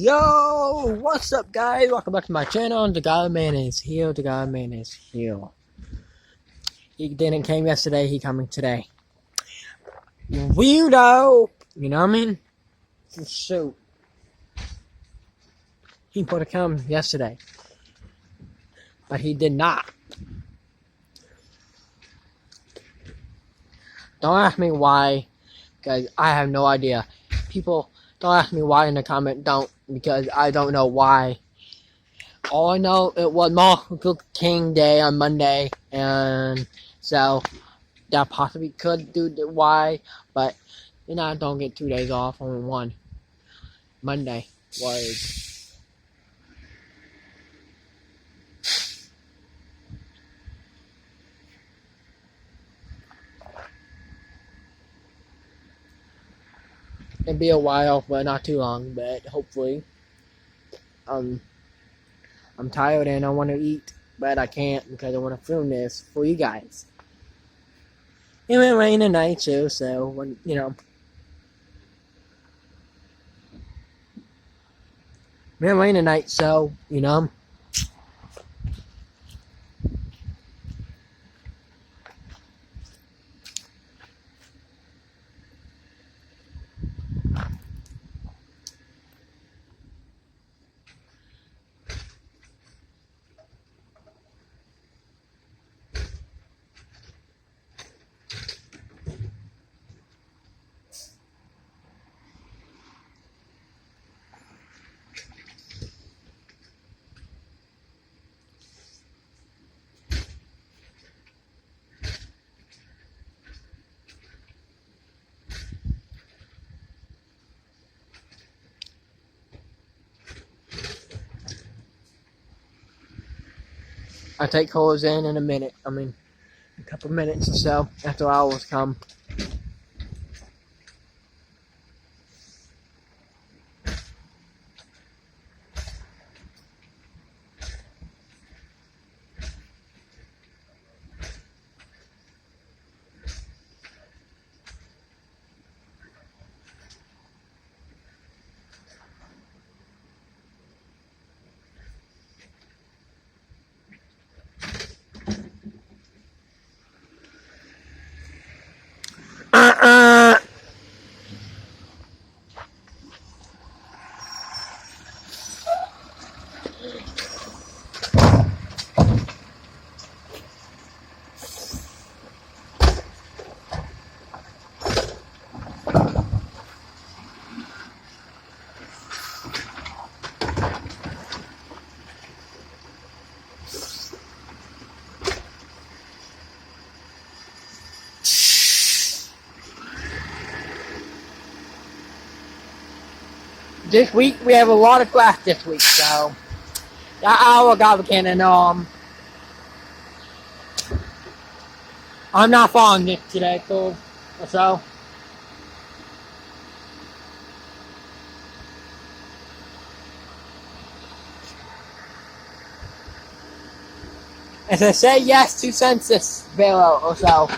Yo, what's up, guys? Welcome back to my channel. The God Man is here. The God Man is here. He didn't came yesterday. He coming today. Weirdo. You know what I mean? So he put to come yesterday, but he did not. Don't ask me why, because I have no idea. People, don't ask me why in the comment. Don't, because I don't know why. All I know, it was Martin Luther King Day on Monday, and so that possibly could do the why, but I don't get 2 days off, only one. Monday was it'd be a while, but not too long, but hopefully. I'm tired and I want to eat, but I can't because I want to film this for you guys. It may rain tonight too, so when it may rain tonight, so I'll take clothes in a minute. I mean, a couple minutes or so after hours come. This week we have a lot of class this week, so that hour got cannon. I'm not following this today, cool. So as I say yes to census bill or so.